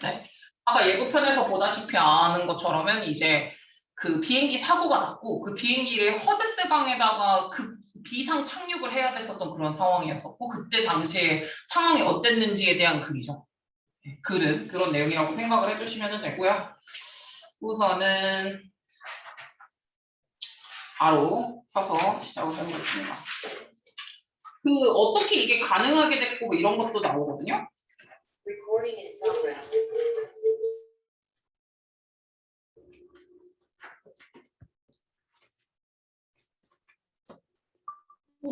네. 아까 예고편에서 보다시피 아는 것처럼은 이제 그 비행기 사고가 났고 그 비행기를 허드스강에다가 그 비상 착륙을 해야 됐었던 그런 상황이었었고 그때 당시에 상황이 어땠는지에 대한 글이죠. 글은 그런 내용이라고 생각을 해주시면 되고요. 우선은 바로 켜서 시작을 해보겠습니다. 그 어떻게 이게 가능하게 됐고 뭐 이런 것도 나오거든요. Recording in progress.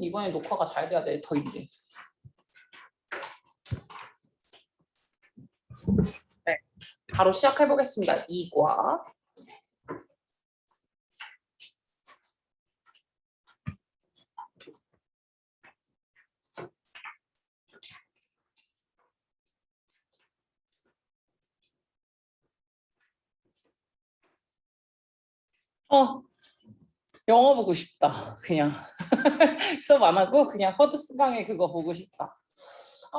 이번에 녹화가 잘 돼야 돼. 더 이제. 네, 바로 시작해 보겠습니다. 이과. 영어 보고 싶다. 그냥 수업 안 하고 그냥 허드스강의 그거 보고 싶다.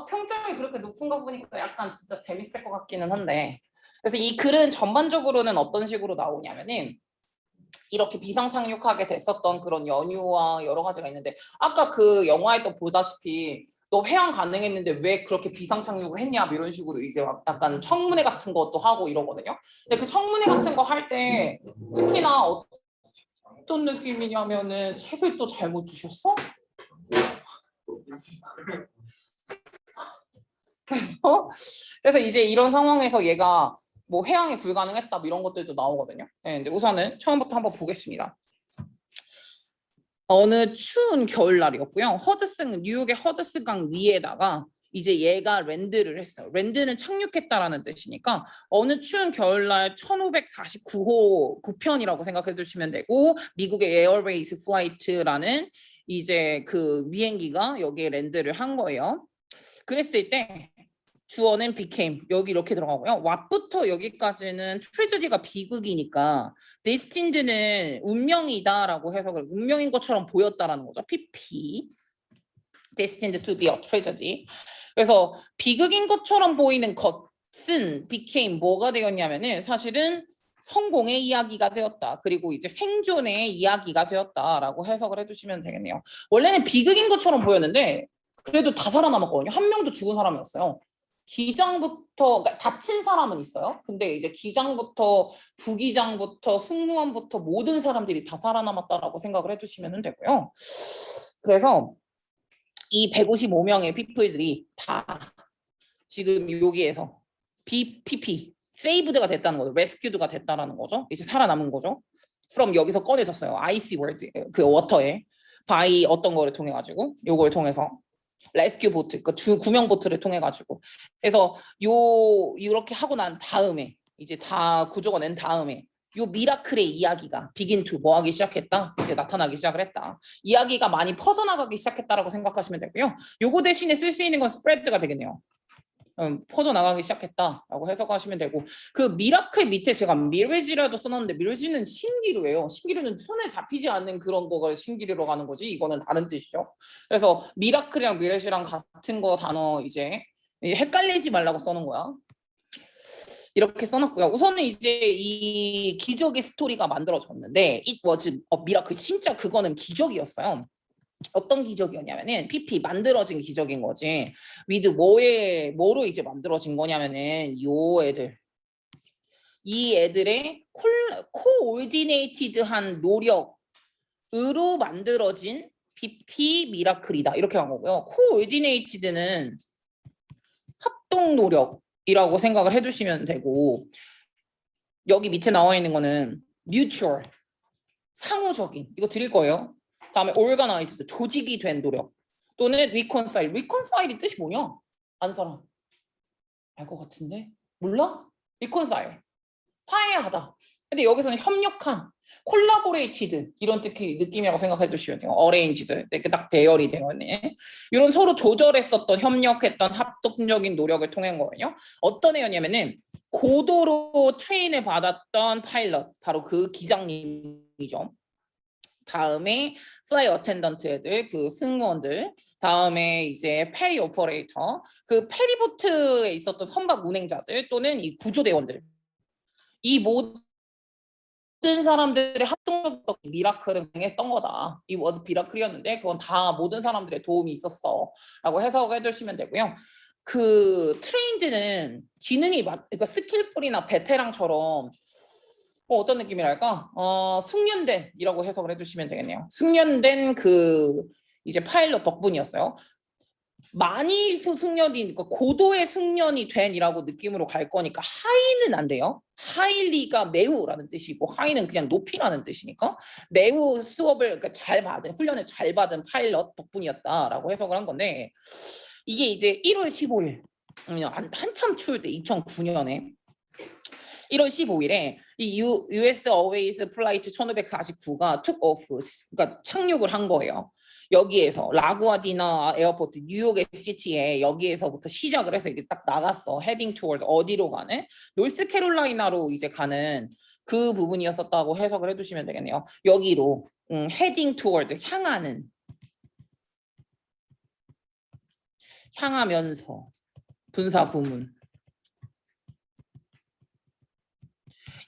평점이 그렇게 높은 거 보니까 약간 진짜 재밌을 것 같기는 한데. 그래서 이 글은 전반적으로는 어떤 식으로 나오냐면은 이렇게 비상 착륙하게 됐었던 그런 연유와 여러 가지가 있는데 아까 그 영화에도 보다시피 너 회항 가능했는데 왜 그렇게 비상 착륙을 했냐 이런 식으로 이제 약간 청문회 같은 것도 하고 이러거든요. 근데 그 청문회 같은 거 할 때 특히나 어떤 느낌이냐면은 책을 또 잘못 주셨어? 그래서 이제 이런 상황에서 얘가 뭐 회항이 불가능했다 뭐 이런 것들도 나오거든요. 네, 근데 우선은 처음부터 한번 보겠습니다. 어느 추운 겨울날이었고요. 뉴욕의 허드슨강 위에다가 이제 얘가 랜드를 했어요. 랜드는 착륙했다라는 뜻이니까 어느 추운 겨울날 1549호 9편이라고 생각해 주시면 되고 미국의 에어베이스 플라이트라는 이제 그 비행기가 여기에 랜드를 한 거예요. 그랬을 때 주어는 became 여기 이렇게 들어가고요. what부터 여기까지는 트레저디가 비극이니까 destined는 운명이다라고 해석을 운명인 것처럼 보였다라는 거죠. PP destined to be a tragedy. 그래서 비극인 것처럼 보이는 것은 became 뭐가 되었냐면은 사실은 성공의 이야기가 되었다. 그리고 이제 생존의 이야기가 되었다라고 해석을 해주시면 되겠네요. 원래는 비극인 것처럼 보였는데 그래도 다 살아남았거든요. 한 명도 죽은 사람이 없어요. 기장부터 그러니까 다친 사람은 있어요. 근데 이제 기장부터 부기장부터 승무원부터 모든 사람들이 다 살아남았다라고 생각을 해주시면 되고요. 그래서 이 155명의 피플들이 다 지금 여기에서 BP 세이브드가 됐다는 거죠. 레스큐드가 됐다라는 거죠. 이제 살아남은 거죠. from 여기서 꺼내졌어요. IC 월드 그 워터에 바이 어떤 거를 통해 가지고 요걸 통해서 레스큐 보트 그 구명 보트를 통해 가지고 그래서 이렇게 하고 난 다음에 이제 다 구조가 낸 다음에 요 미라클의 이야기가 begin to 뭐 하기 시작했다 이제 나타나기 시작을 했다 이야기가 많이 퍼져나가기 시작했다라고 생각하시면 되고요. 요거 대신에 쓸 수 있는 건 스프레드가 되겠네요. 퍼져나가기 시작했다라고 해석하시면 되고 그 미라클 밑에 제가 미르지라도 써놨는데 미르지는 신기루예요. 신기루는 손에 잡히지 않는 그런 거가 신기루로 가는 거지 이거는 다른 뜻이죠. 그래서 미라클이랑 미르지랑 같은 거 단어 이제 헷갈리지 말라고 써놓은 거야. 이렇게 써놨고요. 우선은 이제 이 기적의 스토리가 만들어졌는데 it was a miracle 진짜 그거는 기적이었어요. 어떤 기적이었냐면은 PP 만들어진 기적인 거지. with 뭐로 이제 만들어진 거냐면은 요 애들 이 애들의 코오디네이티드한 노력으로 만들어진 PP 미라클이다 이렇게 한 거고요. 코오디네이티드는 합동 노력이라고 생각을 해주시면 되고 여기 밑에 나와 있는 거는 mutual 상호적인 이거 드릴 거예요. 다음에 organized 조직이 된 노력 또는 reconcile이 뜻이 뭐냐? 아는 사람 알 것 같은데 몰라? reconcile 화해하다. 근데 여기서는 협력한 collaborated 이런 느낌이라고 생각해 주시면 돼요. arranged 이렇게 딱 배열이 되어 있네. 이런 서로 조절했었던 협력했던 합동적인 노력을 통한 거예요. 어떤 애였냐면은 고도로 트레인을 받았던 파일럿 바로 그 기장님이죠. 다음에 플라이 어텐던트 애들, 그 승무원들, 다음에 이제 페리 오퍼레이터, 그 페리보트에 있었던 선박 운행자들 또는 이 구조대원들, 이 모든 사람들의 합동적 미라클은 가능했던 거다. 이 워즈 미라클이었는데 그건 다 모든 사람들의 도움이 있었어라고 해석을 해주시면 되고요. 그 트레인드는 기능이 그러니까 스킬풀이나 베테랑처럼 어떤 느낌이랄까? 숙련된이라고 해석을 해주시면 되겠네요. 숙련된 그 이제 파일럿 덕분이었어요. 많이 숙련이, 그러니까 고도의 숙련이 된이라고 느낌으로 갈 거니까 하이는 안 돼요. 하일리가 매우라는 뜻이고 하이는 그냥 높이라는 뜻이니까 매우 수업을 그러니까 잘 받은 훈련을 잘 받은 파일럿 덕분이었다라고 해석을 한 건데 이게 이제 1월 15일 한참 추울 때 2009년에 1월 15일에 이 US Airways 플라이트 1549가 took off, 그러니까 착륙을 한 거예요. 여기에서 라구아디나 에어포트 뉴욕의 시티에 여기에서부터 시작을 해서 이게 딱 나갔어. heading toward 어디로 가는? 노스캐롤라이나로 이제 가는 그 부분이었었다고 해석을 해주시면 되겠네요. 여기로 heading toward 향하는, 향하면서 분사 구문.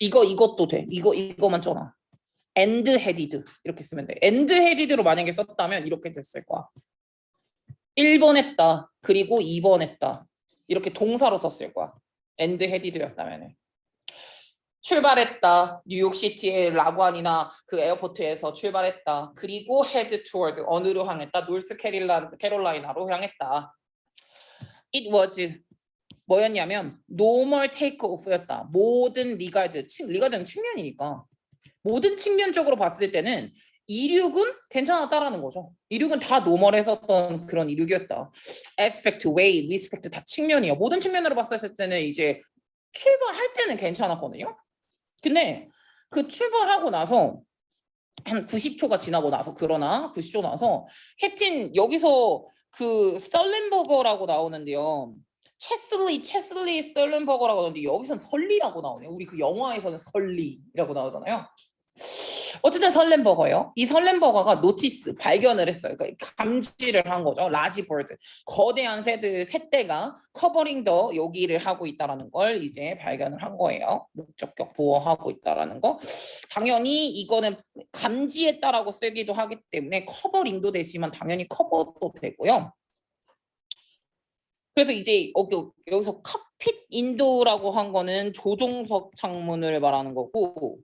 이것도 돼. 이거만 써놔. and headed 이렇게 쓰면 돼. and headed로 만약에 썼다면 이렇게 됐을 거야. 1번 했다. 그리고 2번 했다. 이렇게 동사로 썼을 거야. and headed였다면. 출발했다. 뉴욕시티의 라관이나 그 에어포트에서 출발했다. 그리고 head toward 어느로 향했다. 노스캐롤라이나로 향했다. It was 뭐였냐면 normal takeoff였다. 모든 리가드는 측면이니까 모든 측면적으로 봤을 때는 이륙은 괜찮았다라는 거죠. 이륙은 다 노멀했었던 그런 이륙이었다. aspect, way, respect 다 측면이에요. 모든 측면으로 봤을 때는 이제 출발할 때는 괜찮았거든요. 근데 그 출발하고 나서 한 90초가 지나고 나서 그러나 90초 나서 캡틴 여기서 그 썰렌버거라고 나오는데요. 체슬리 썰렌버거라고 하는데 여기선 설리라고 나오네요. 우리 그 영화에서는 설리라고 나오잖아요. 어쨌든 설렌버거예요. 이 설렌버거가 노티스 발견을 했어요. 그러니까 감지를 한 거죠. 라지 버드 거대한 새떼가 커버링 더 여기를 하고 있다라는 걸 이제 발견을 한 거예요. 목적격 보호하고 있다라는 거. 당연히 이거는 감지했다라고 쓰기도 하기 때문에 커버링도 되지만 당연히 커버도 되고요. 그래서 이제 여기서 칵핏 인도라고 한 거는 조종석 창문을 말하는 거고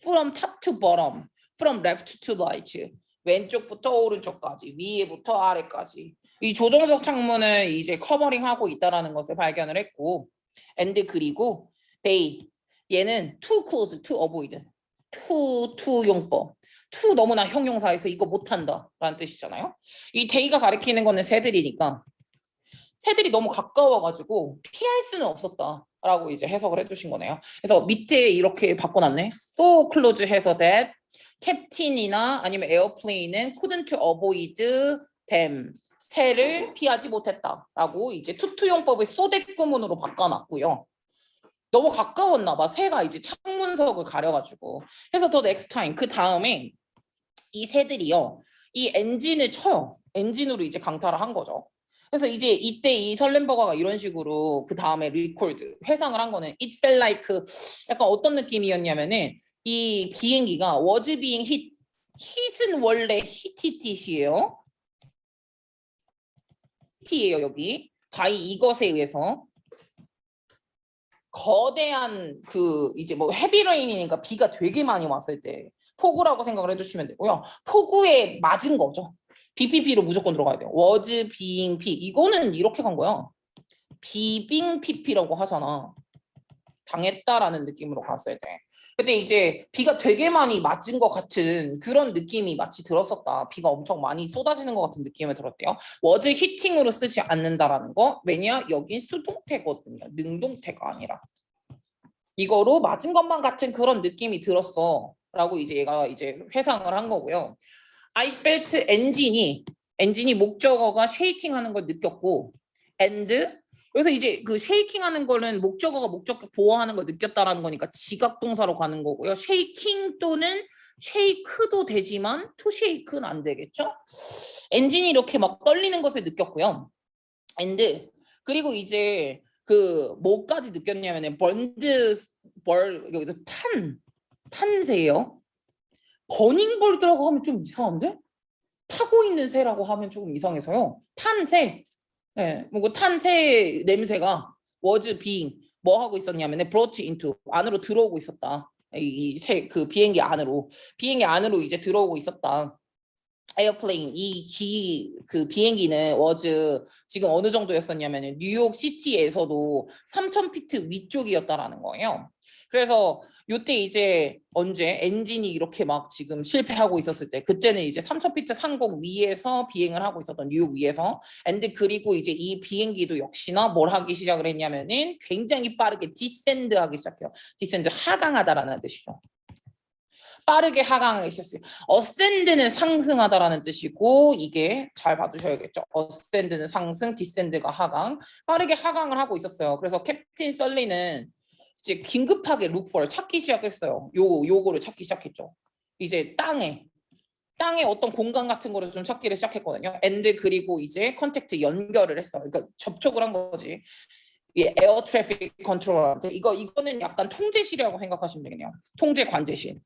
from top to bottom, from left to right, 왼쪽부터 오른쪽까지, 위에부터 아래까지 이 조종석 창문을 이제 커버링하고 있다라는 것을 발견을 했고 and 그리고 they 얘는 too close to avoid, too 용법 to 너무나 형용사에서 이거 못한다 라는 뜻이잖아요. 이 they가 가리키는 거는 새들이니까 새들이 너무 가까워가지고 피할 수는 없었다 라고 이제 해석을 해주신 거네요. 그래서 밑에 이렇게 바꿔놨네. so close 해서 that 캡틴이나 아니면 에어플레인은 couldn't avoid them 새를 피하지 못했다 라고 이제 투투용법의 소대구문으로 바꿔놨고요. 너무 가까웠나 봐. 새가 이제 창문석을 가려가지고. 그래서 the next time 그 다음에 이 새들이요. 이 엔진을 쳐요. 엔진으로 이제 강타를 한 거죠. 그래서 이제 이때 이 설렌버거가 이런 식으로 그 다음에 리콜드 회상을 한 거는 it felt like 약간 어떤 느낌이었냐면은 이 비행기가 was being hit. hit은 원래 hit이에요. hit이에요 여기. by 이것에 의해서 거대한 그 이제 뭐 헤비레인이니까 비가 되게 많이 왔을 때 폭우라고 생각을 해주시면 되고요. 폭우에 맞은 거죠. BPP로 무조건 들어가야 돼요. was being P 이거는 이렇게 간 거야. being PP라고 하잖아. 당했다라는 느낌으로 갔을 때. 근데 이제 비가 되게 많이 맞은 것 같은 그런 느낌이 마치 들었었다. 비가 엄청 많이 쏟아지는 것 같은 느낌이 들었대요. was hitting으로 쓰지 않는다라는 거. 왜냐? 여긴 수동태거든요. 능동태가 아니라. 이거로 맞은 것만 같은 그런 느낌이 들었어. 라고 이제 얘가 이제 회상을 한 거고요. I felt 엔진이 목적어가 쉐이킹 하는 걸 느꼈고 and 그래서 이제 그 쉐이킹하는 거는 목적어가 목적격 보호하는 걸 느꼈다라는 거니까 지각 동사로 가는 거고요. 쉐이킹 또는 쉐이크도 되지만 투 쉐이크는 안 되겠죠? 엔진이 이렇게 막 떨리는 것을 느꼈고요. and 그리고 이제 그 뭐까지 느꼈냐면은 여기서 탄새요. 버닝벌드라고 하면 좀 이상한데? 타고 있는 새라고 하면 조금 이상해서요. 탄새. 예, 뭐 탄새 냄새가 was being 뭐 하고 있었냐면은 brought into 안으로 들어오고 있었다. 그 비행기 안으로 이제 들어오고 있었다. 에어플레인 그 비행기는 was 지금 어느 정도였었냐면은 뉴욕 시티에서도 3,000피트 위쪽이었다라는 거예요. 그래서 요때 이제 언제 엔진이 이렇게 막 지금 실패하고 있었을 때 그때는 이제 3,000피트 상공 위에서 비행을 하고 있었던 뉴욕 위에서 그리고 이제 이 비행기도 역시나 뭘 하기 시작을 했냐면은 굉장히 빠르게 디센드하기 시작해요. 디센드 하강하다라는 뜻이죠. 빠르게 하강하기 시작했어요. 어센드는 상승하다라는 뜻이고 이게 잘 봐두셔야겠죠. 어센드는 상승, 디센드가 하강. 빠르게 하강을 하고 있었어요. 그래서 캡틴 썰리는 이제 긴급하게 룩포를 찾기 시작했어요. 요거를 찾기 시작했죠. 이제 땅에 어떤 공간 같은 거를 좀 찾기를 시작했거든요. 그리고 이제 컨택트 연결을 했어요. 그러니까 접촉을 한 거지. 에어 트래픽 컨트롤한테 이거는 약간 통제실이라고 생각하시면 되겠네요. 통제 관제실.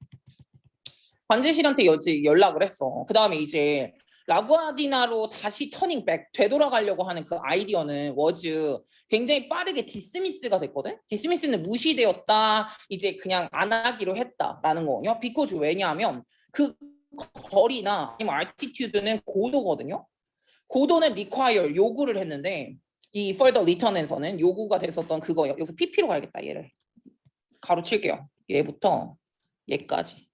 관제실한테 연락을 했어. 그 다음에 이제 라구아디나로 다시 터닝백 되돌아가려고 하는 그 아이디어는 was 굉장히 빠르게 디스미스가 됐거든. 디스미스는 무시되었다. 이제 그냥 안 하기로 했다라는 거거든요. because 왜냐하면 그 거리나 아니면 altitude는 고도거든요. 고도는 require 요구를 했는데 이 further return에서는 요구가 됐었던 그거 여기서 pp로 가야겠다. 얘를 가로칠게요. 얘부터 얘까지.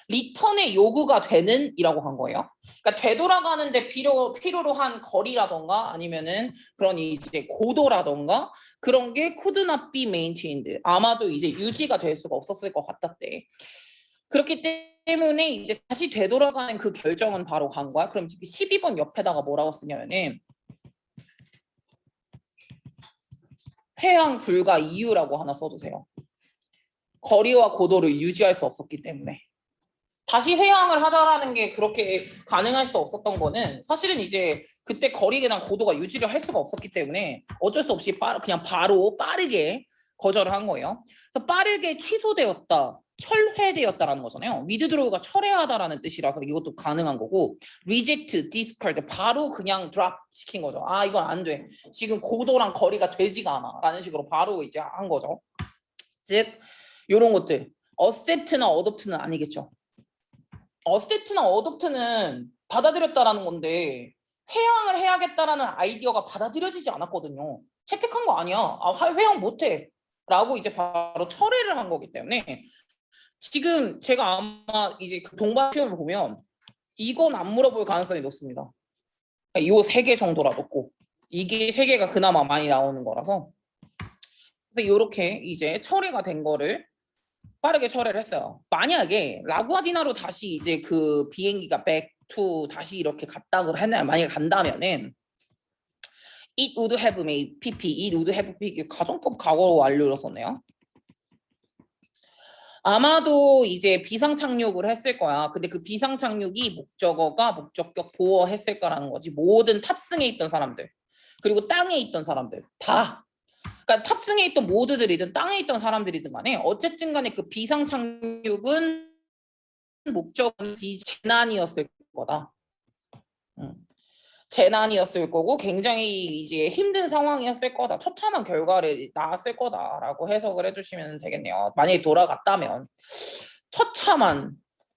리턴의 요구가 되는 이라고 한 거예요. 그러니까 되돌아가는데 필요로 한 거리라던가 아니면은 그런 이제 고도라던가 그런 게 could not be maintained. 아마도 이제 유지가 될 수가 없었을 것 같았대. 그렇기 때문에 이제 다시 되돌아가는 그 결정은 바로 간 거야. 그럼 12번 옆에다가 뭐라고 쓰냐면은 회항 불가 이유라고 하나 써주세요. 거리와 고도를 유지할 수 없었기 때문에. 다시 회항을 하다라는 게 그렇게 가능할 수 없었던 거는 사실은 이제 그때 거리나 고도가 유지를 할 수가 없었기 때문에 어쩔 수 없이 그냥 바로 빠르게 거절을 한 거예요. 그래서 빠르게 취소되었다, 철회되었다라는 거잖아요. withdraw가 철회하다라는 뜻이라서 이것도 가능한 거고 reject, discard 바로 그냥 drop 시킨 거죠. 아 이건 안 돼. 지금 고도랑 거리가 되지가 않아 라는 식으로 바로 이제 한 거죠. 즉 이런 것들 accept나 adopt는 아니겠죠. 어셉트나 어독트는 받아들였다라는 건데 회항을 해야겠다라는 아이디어가 받아들여지지 않았거든요. 채택한 거 아니야. 회항 못해. 라고 이제 바로 철회를 한 거기 때문에 지금 제가 아마 이제 그 동반 시험을 보면 이건 안 물어볼 가능성이 높습니다. 이 3개 정도라도 꼭. 이게 3개가 그나마 많이 나오는 거라서 그래서 이렇게 이제 철회가 된 거를 빠르게 철회를 했어요. 만약에 라구아디나로 다시 이제 그 비행기가 back to 다시 이렇게 갔다고 만약에 간다면은 it would have made PP, it would have PP 가정법 과거 완료로 썼네요. 아마도 이제 비상 착륙을 했을 거야. 근데 그 비상 착륙이 목적어가 목적격 보호했을 거라는 거지. 모든 탑승에 있던 사람들 그리고 땅에 있던 사람들 다. 그러니까 탑승에 있던 모두들이든 땅에 있던 사람들이든 간에 어쨌든 간에 그 비상 착륙은 목적은 재난이었을 거다. 재난이었을 거고 굉장히 이제 힘든 상황이었을 거다. 처참한 결과를 낳았을 거다라고 해석을 해주시면 되겠네요. 만약에 돌아갔다면 처참한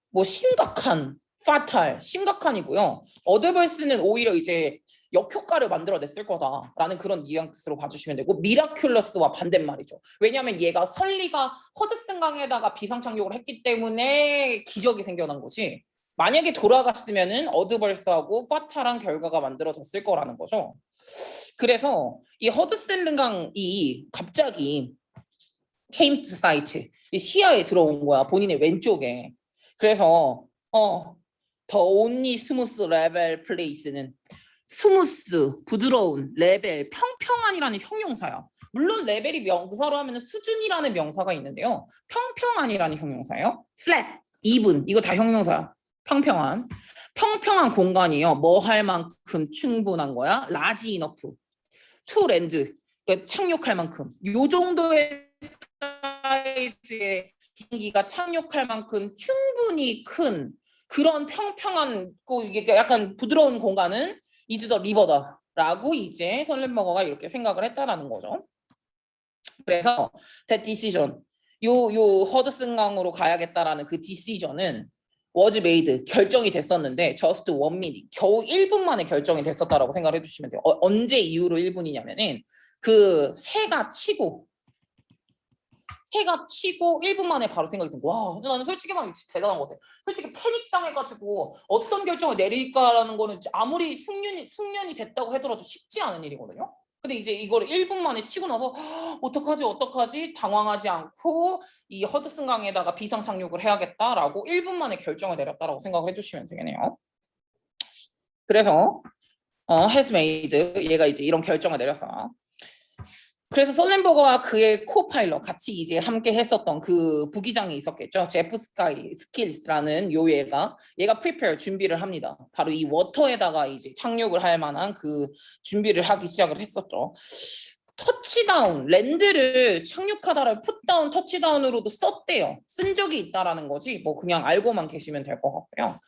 뭐 심각한 fatal 심각한이고요. 어드벌스는 오히려 이제 역효과를 만들어냈을 거다라는 그런 뉘앙스로 봐주시면 되고 미라큘러스와 반대말이죠. 왜냐하면 얘가 설리가 허드슨 강에다가 비상 착륙을 했기 때문에 기적이 생겨난 거지. 만약에 돌아갔으면은 어드벌스하고 파탈한 결과가 만들어졌을 거라는 거죠. 그래서 이 허드슨 강이 갑자기 came to sight 시야에 들어온 거야. 본인의 왼쪽에. 그래서 the only smooth level place는 스무스, 부드러운, 레벨, 평평한이라는 형용사야. 물론 레벨이 명사로 하면 수준이라는 명사가 있는데요. 평평한이라는 형용사예요. flat, even 이거 다 형용사야. 평평한. 평평한 공간이요. 뭐 할 만큼 충분한 거야. large enough, to land, 그러니까 착륙할 만큼. 요 정도의 사이즈의 비행기가 착륙할 만큼 충분히 큰 그런 평평한 이게 약간 부드러운 공간은 is the river다라고 이제 설렌버거가 이렇게 생각을 했다라는 거죠. 그래서 that decision, 요 허드슨강으로 가야겠다라는 그 decision은 was made, 결정이 됐었는데 just 1 minute, 겨우 1분 만에 결정이 됐었다라고 생각을 해주시면 돼요. 언제 이후로 1분이냐면은 그 새가 치고 1분 만에 바로 생각이 든 거야. 와, 나는 솔직히 말하면 진짜 대단한 것 같아. 솔직히 패닉 당해가지고 어떤 결정을 내릴까라는 거는 아무리 숙련이 됐다고 하더라도 쉽지 않은 일이거든요. 근데 이제 이걸 1분 만에 치고 나서 어떡하지 당황하지 않고 이 허드슨강에다가 비상 착륙을 해야겠다라고 1분 만에 결정을 내렸다라고 생각을 해주시면 되겠네요. 그래서 has made, 얘가 이제 이런 결정을 내렸어. 그래서 설렌버거와 그의 코파일럿 같이 이제 함께 했었던 그 부기장이 있었겠죠. 제프 스킬스라는 요 얘가 prepare, 준비를 합니다. 바로 이 워터에다가 이제 착륙을 할 만한 그 준비를 하기 시작을 했었죠. 터치다운, 랜드를 착륙하다를 풋다운, 터치다운으로도 썼대요. 쓴 적이 있다라는 거지. 뭐 그냥 알고만 계시면 될 것 같고요.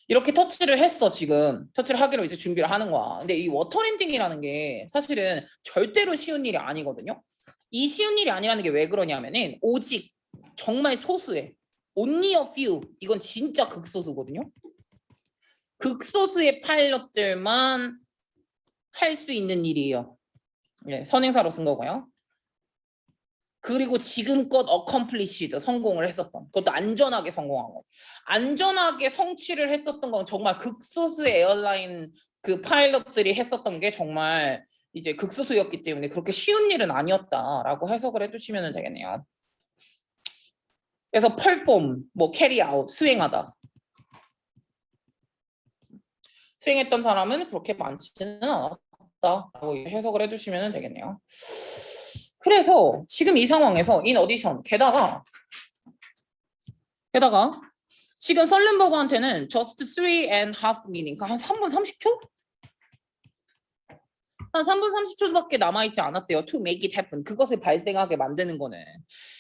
이렇게 터치를 했어. 지금 터치를 하기로 이제 준비를 하는 거야. 근데 이 워터랜딩이라는 게 사실은 절대로 쉬운 일이 아니거든요. 이 쉬운 일이 아니라는 게 왜 그러냐면은 오직 정말 소수의 only a few, 이건 진짜 극소수거든요. 극소수의 파일럿들만 할 수 있는 일이에요. 네, 선행사로 쓴 거고요. 그리고 지금껏 accomplished, 성공을 했었던, 그것도 안전하게 성공한 거. 안전하게 성취를 했었던 건 정말 극소수의 에어라인 그 파일럿들이 했었던 게 정말 이제 극소수였기 때문에 그렇게 쉬운 일은 아니었다라고 해석을 해주시면 되겠네요. 그래서 perform, 뭐 carry out, 수행하다. 수행했던 사람은 그렇게 많지는 않았다라고 해석을 해주시면 되겠네요. 그래서 지금 이 상황에서 in addition, 게다가 지금 설렌버거한테는 just 3.5 minutes, 그러니까 한 3분 30초? 한 3분 30초밖에 남아있지 않았대요. to make it happen, 그것을 발생하게 만드는 거는.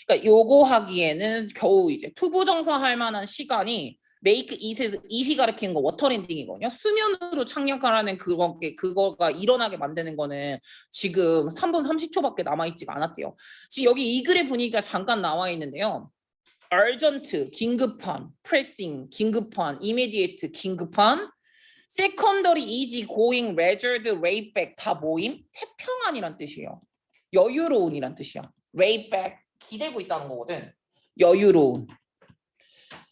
그러니까 요거 하기에는 겨우 이제 투부정사 할 만한 시간이 make it이 가리키는 거 워터랜딩이거든요. 수면으로 착륙하라는 그거가 일어나게 만드는 거는 지금 3분 30초밖에 남아있지가 않았대요. 지금 여기 이 글의 분위기가 잠깐 나와 있는데요. urgent, 긴급한, pressing, 긴급한, immediate, 긴급한, secondary, easy, going, leisured, laid back 다 모임, 태평한이란 뜻이에요. 여유로운이란 뜻이야. laid back, 기대고 있다는 거거든. 여유로운.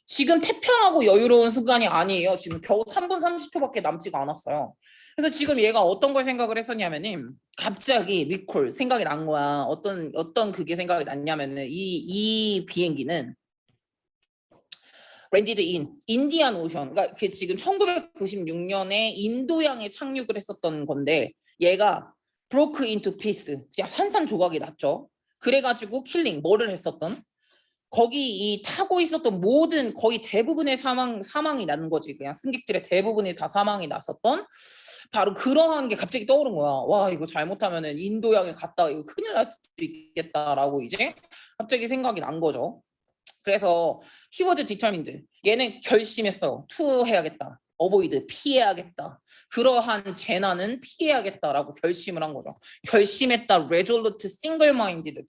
지금 태평하고 여유로운 순간이 아니에요. 지금 겨우 3분 30초밖에 남지가 않았어요. 그래서 지금 얘가 어떤 걸 생각을 했었냐면은 갑자기 리콜 생각이 난 거야. 어떤 그게 생각이 났냐면은 이 비행기는 landed in 인디안 오션, 그러니까 그 지금 1996년에 인도양에 착륙을 했었던 건데 얘가 broke into piece, 그냥 산산조각이 났죠. 그래가지고 킬링, 뭐를 했었던, 거기 이 타고 있었던 모든 거의 대부분의 사망이 난 거지. 그냥 승객들의 대부분이 다 사망이 났었던 바로 그러한 게 갑자기 떠오른 거야. 와, 이거 잘못하면은 인도양에 갔다가 이거 큰일 날 수도 있겠다라고 이제 갑자기 생각이 난 거죠. 그래서 he was determined, 얘는 결심했어. to 해야겠다. avoid, 피해야겠다. 그러한 재난은 피해야겠다라고 결심을 한 거죠. 결심했다. resolute, single-minded,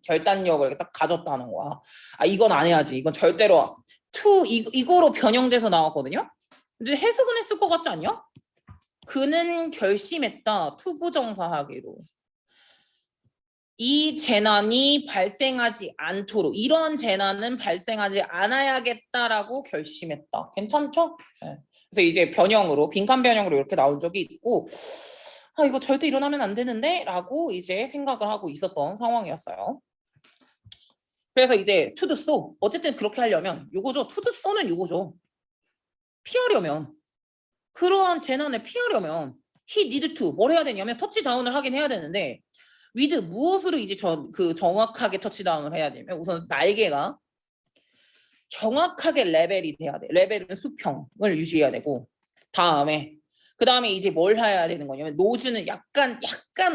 결단력을 딱 가졌다는 거야. 아, 이건 안 해야지. 이건 절대로 to 이거로 변형돼서 나왔거든요. 근데 해석은 했을 것 같지 않냐? 그는 결심했다. 투부정사하기로. 이 재난이 발생하지 않도록, 이런 재난은 발생하지 않아야겠다라고 결심했다. 괜찮죠? 네. 그래서 이제 변형으로, 빈칸 변형으로 이렇게 나온 적이 있고, 아, 이거 절대 일어나면 안 되는데? 라고 이제 생각을 하고 있었던 상황이었어요. 그래서 이제 to do so, 어쨌든 그렇게 하려면 요거죠. to do so는 요거죠. 피하려면 그러한 재난을 피하려면 he need to 뭘 해야 되냐면 터치다운을 하긴 해야 되는데 with 무엇으로 이제 정확하게 터치다운을 해야 되면 우선 날개가 정확하게 레벨이 돼야 돼. 레벨은 수평을 유지해야 되고 그 다음에 이제 뭘 해야 되는 거냐면 노즈는 약간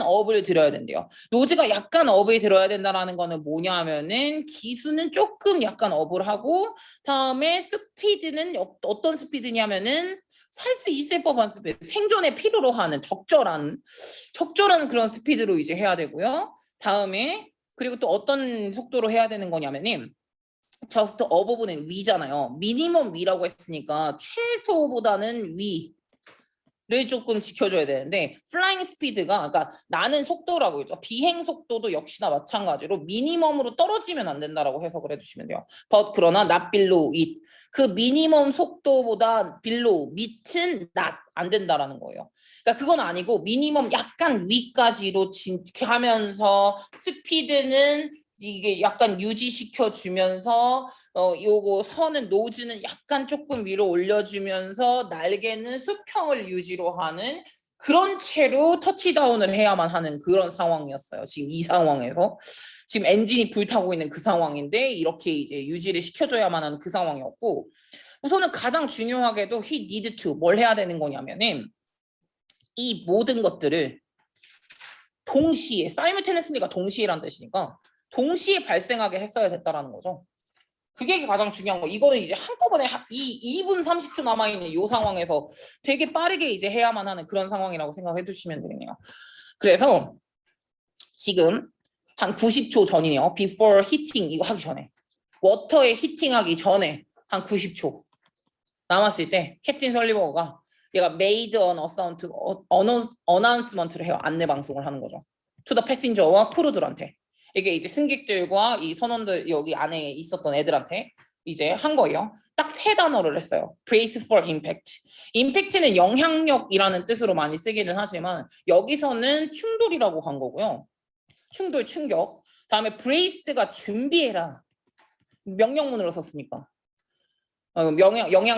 업을 들어야 된대요. 노즈가 약간 업을 들어야 된다라는 거는 뭐냐면은 기수는 조금 약간 업을 하고 다음에 스피드는 어떤 스피드냐면은 살 수 있을 법한 스피드, 생존에 필요로 하는 적절한 그런 스피드로 이제 해야 되고요. 다음에 그리고 또 어떤 속도로 해야 되는 거냐면은 just above는 위잖아요. 미니멈 위라고 했으니까 최소보다는 위를 조금 지켜줘야 되는데 flying speed가 그러니까 나는 속도라고 했죠. 비행 속도도 역시나 마찬가지로 미니멈으로 떨어지면 안 된다라고 해석을 해주시면 돼요. but 그러나 not below it. 그 미니멈 속도보다 below 밑은 not 안 된다라는 거예요. 그러니까 그건 아니고 미니멈 약간 위까지로 하면서 스피드는 이게 약간 유지시켜 주면서 요거 선은 노즈는 약간 조금 위로 올려주면서 날개는 수평을 유지로 하는 그런 채로 터치다운을 해야만 하는 그런 상황이었어요. 지금 이 상황에서 지금 엔진이 불타고 있는 그 상황인데 이렇게 이제 유지를 시켜줘야만 하는 그 상황이었고 우선은 가장 중요하게도 he need to 뭘 해야 되는 거냐면은 이 모든 것들을 동시에 simultaneously가 동시에란 뜻이니까 동시에 발생하게 했어야 됐다라는 거죠. 그게 가장 중요한 거. 이거는 이제 한꺼번에 이 2분 30초 남아있는 이 상황에서 되게 빠르게 이제 해야만 하는 그런 상황이라고 생각해 주시면 되겠네요. 그래서 지금 한 90초 전이네요. before heating 이거 하기 전에. 워터에 히팅하기 전에 한 90초 남았을 때 캡틴 설리버가 얘가 made an announcement를 해요. 안내 방송을 하는 거죠. to the passenger와 크루들한테. 이게 이제 승객들과 이 선원들 여기 안에 있었던 애들한테 이제 한 거예요. 딱 세 단어를 했어요. brace for impact. impact는 영향력이라는 뜻으로 많이 쓰기는 하지만 여기서는 충돌이라고 한 거고요. 충돌, 충격. 다음에 brace가 준비해라. 명령문으로 썼으니까.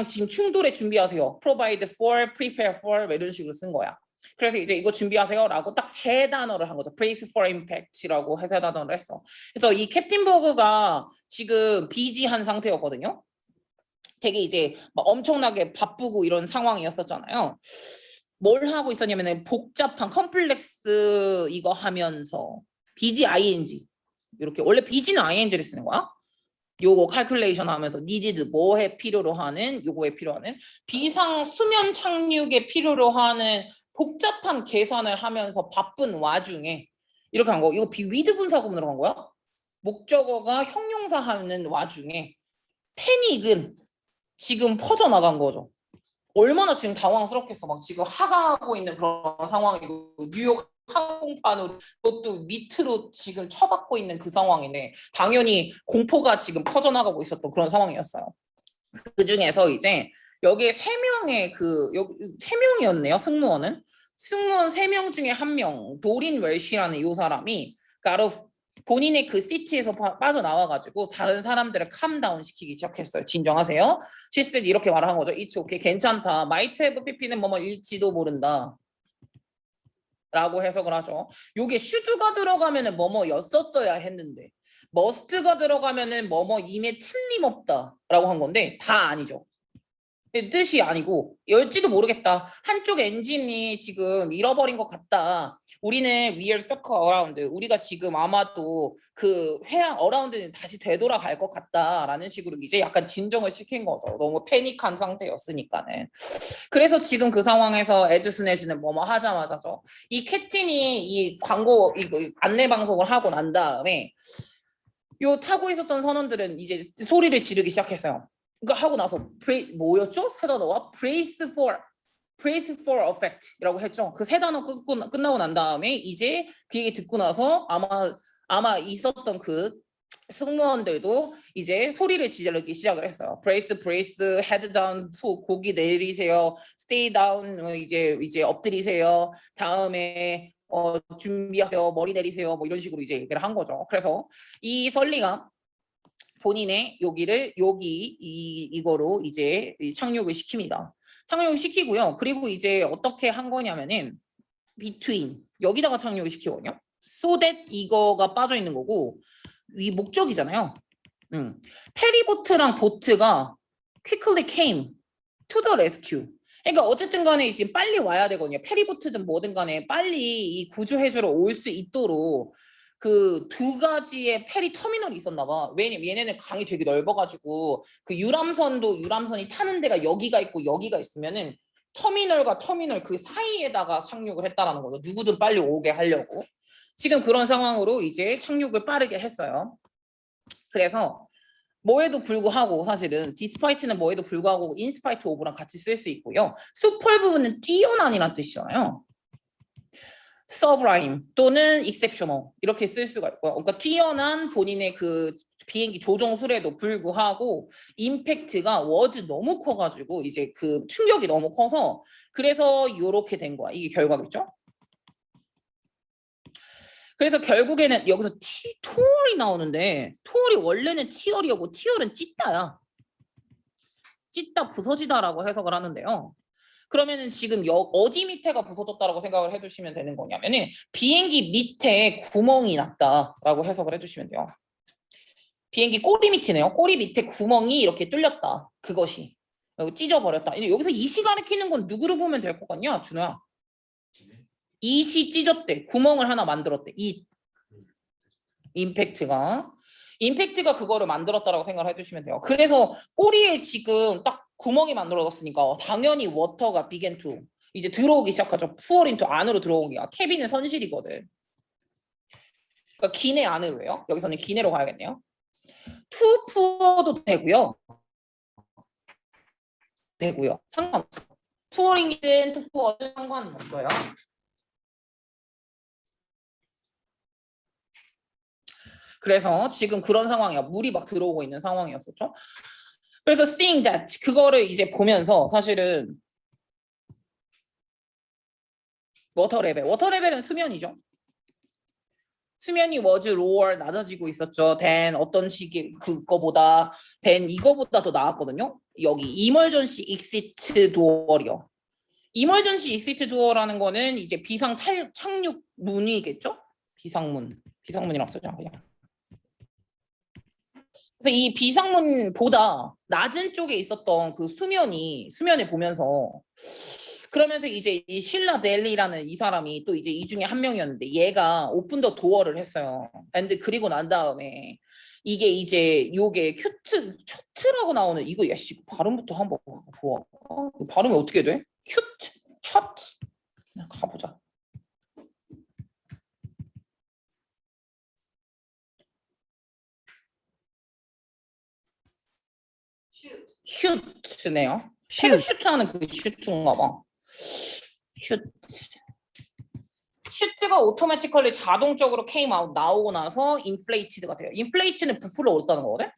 지금 충돌에 준비하세요. provide for, prepare for 이런 식으로 쓴 거야. 그래서 이제 이거 준비하세요라고 딱 세 단어를 한 거죠. brace for impact라고 해서 단어를 했어. 그래서 이 캡틴 버그가 지금 비지한 상태였거든요. 되게 이제 막 엄청나게 바쁘고 이런 상황이었었잖아요. 뭘 하고 있었냐면은 복잡한 컴플렉스 이거 하면서 BG ING 이렇게 원래 BG는 ING를 쓰는 거야. 요거 칼큘레이션 하면서 needed 뭐에 필요로 하는 요거에 필요하는 비상 수면 착륙에 필요로 하는 복잡한 계산을 하면서 바쁜 와중에 이렇게 한 거. 이거 with 분사구문으로 한 거야. 목적어가 형용사 하는 와중에 패닉은 지금 퍼져나간 거죠. 얼마나 지금 당황스럽겠어. 막 지금 하강하고 있는 그런 상황이고 뉴욕 항공판으로 그것도 밑으로 지금 쳐박고 있는 그 상황인데 당연히 공포가 지금 퍼져나가고 있었던 그런 상황이었어요. 그 중에서 이제 여기에 세 명이었네요. 승무원 3명 중에 1명 도린 웰시라는 이 사람이 본인의 그 시티에서 빠져나와가지고 다른 사람들을 캄다운 시키기 시작했어요. 진정하세요. 시스 이렇게 말을 한 거죠. It's okay. 괜찮다. Might have pp는 뭐일지도 모른다. 라고 해석을 하죠. 요게 should가 들어가면은 뭐뭐였었어야 했는데 must가 들어가면은 뭐뭐임에 틀림없다 라고 한 건데 다 아니죠. 뜻이 아니고 열지도 모르겠다. 한쪽 엔진이 지금 잃어버린 것 같다. 우리는 we are circle around. 우리가 지금 아마도 그 회항 어라운드는 다시 되돌아갈 것 같다라는 식으로 이제 약간 진정을 시킨 거죠. 너무 패닉한 상태였으니까는. 그래서 지금 그 상황에서 에즈스네즈는 뭐뭐 하자마자죠. 이 캡틴이 이 광고 이거 안내 방송을 하고 난 다음에 요 타고 있었던 선원들은 이제 소리를 지르기 시작했어요. 이거 하고 나서 뭐였죠? 세 단어가 brace for effect라고 했죠. 그 세 단어 끝나고 난 다음에 이제 그 얘기 듣고 나서 아마 있었던 그 승무원들도 이제 소리를 지르기 시작을 했어요. brace, head down, 고기 내리세요. stay down, 이제 엎드리세요. 다음에 준비하세요. 머리 내리세요. 뭐 이런 식으로 이제 얘기를 한 거죠. 그래서 이 설리가 본인의 이거로 이제 착륙을 시킵니다. 착륙을 시키고요. 그리고 이제 어떻게 한 거냐면은 between 여기다가 착륙을 시키거든요. so that 이거가 빠져 있는 거고 이 목적이잖아요. 페리보트랑 보트가 quickly came to the rescue. 그러니까 어쨌든 간에 지금 빨리 와야 되거든요. 페리보트든 뭐든 간에 빨리 이 구조해주러 올 수 있도록 그 두 가지의 페리 터미널이 있었나 봐. 왜냐면 얘네는 강이 되게 넓어가지고 그 유람선이 타는 데가 여기가 있고 여기가 있으면은 터미널과 터미널 그 사이에다가 착륙을 했다라는 거죠. 누구든 빨리 오게 하려고. 지금 그런 상황으로 이제 착륙을 빠르게 했어요. 그래서 뭐에도 불구하고 사실은 despite는 뭐에도 불구하고 in spite of랑 같이 쓸 수 있고요. superb 부분은 뛰어난이란 뜻이잖아요. sublime 또는 exceptional 이렇게 쓸 수가 있고요. 그러니까 뛰어난 본인의 그 비행기 조종술에도 불구하고 임팩트가 was 너무 커가지고 이제 그 충격이 너무 커서 그래서 이렇게 된 거야. 이게 결과겠죠? 그래서 결국에는 여기서 토얼이 나오는데 토얼이 원래는 티얼이고 티얼은 찢다야. 찢다 부서지다라고 해석을 하는데요. 그러면은 지금 어디 밑에가 부서졌다라고 생각을 해주시면 되는 거냐면은 비행기 밑에 구멍이 났다라고 해석을 해주시면 돼요. 비행기 꼬리 밑이네요. 꼬리 밑에 구멍이 이렇게 뚫렸다. 그것이 찢어버렸다. 여기서 이시 가리키는 건 누구를 보면 될 것 같냐, 준호야? 이시 찢었대. 구멍을 하나 만들었대. 이 임팩트가 그거를 만들었다라고 생각을 해주시면 돼요. 그래서 꼬리에 지금 딱 구멍이 만들어졌으니까 당연히 워터가 begin to 이제 들어오기 시작하죠. pour into 안으로 들어오기가. 캐빈은 선실이거든. 그러니까 기내 안으로 해요. 여기서는 기내로 가야겠네요. to pour도 되고요. 상관없어. pouring이든 to pour든 상관은 없어요. 그래서 지금 그런 상황이야. 물이 막 들어오고 있는 상황이었었죠. 그래서 seeing that 그거를 이제 보면서 사실은 워터 레벨은 수면이죠. 수면이 was lower 낮아지고 있었죠. than 어떤 식의 그거보다 than 이거보다 더 나았거든요. 여기 emergency exit door이요. emergency exit door라는 거는 이제 비상 착륙 문이겠죠. 비상문이라고 쓰죠. 그냥. 그래서 이 비상문보다 낮은 쪽에 있었던 그 수면을 보면서 그러면서 이제 이 쉴라 델리라는 이 사람이 또 이제 이 중에 한 명이었는데 얘가 오픈 더 도어를 했어요. 근데 그리고 난 다음에 이게 이제 요게 큐트라고 나오는 이거 야씨 발음부터 한번 보아. 발음이 어떻게 돼? 큐트 가보자. 슈트네요. 패러슈트하는 그 슈트인가 봐. 슈트가 오토매티컬리 자동적으로 came out 나오고 나서 inflated가 돼요. inflate는 부풀어 오르다는 거거든.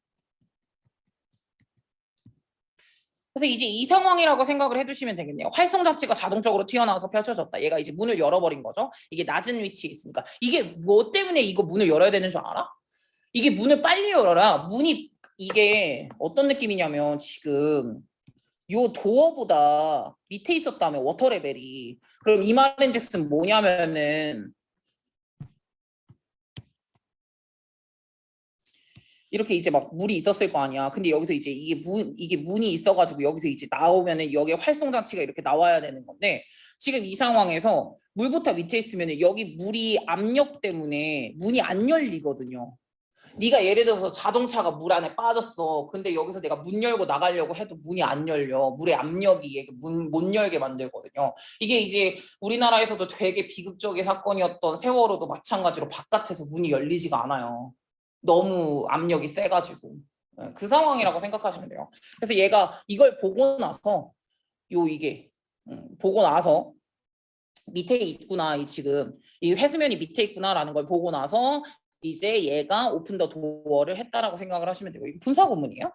그래서 이제 이 상황이라고 생각을 해주시면 되겠네요. 활성 장치가 자동적으로 튀어나와서 펼쳐졌다. 얘가 이제 문을 열어버린 거죠. 이게 낮은 위치에 있으니까. 이게 뭐 때문에 이거 문을 열어야 되는 줄 알아? 이게 문을 빨리 열어라. 문이 이게 어떤 느낌이냐면 지금 요 도어보다 밑에 있었다면 워터 레벨이 그럼 이 말인 즉슨 뭐냐면은 이렇게 이제 막 물이 있었을 거 아니야. 근데 여기서 이제 이게 문이 있어가지고 여기서 이제 나오면은 여기에 활성 장치가 이렇게 나와야 되는 건데 지금 이 상황에서 물보다 밑에 있으면은 여기 물이 압력 때문에 문이 안 열리거든요. 네가 예를 들어서 자동차가 물 안에 빠졌어. 근데 여기서 내가 문 열고 나가려고 해도 문이 안 열려. 물의 압력이 문 못 열게 만들거든요. 이게 이제 우리나라에서도 되게 비극적인 사건이었던 세월호도 마찬가지로 바깥에서 문이 열리지가 않아요. 너무 압력이 세가지고. 그 상황이라고 생각하시면 돼요. 그래서 얘가 이걸 보고 나서 이게 보고 나서 밑에 있구나. 지금 이 해수면이 밑에 있구나라는 걸 보고 나서 이제 얘가 오픈 더 도어를 했다라고 생각을 하시면 되고 이거 분사 구문이에요.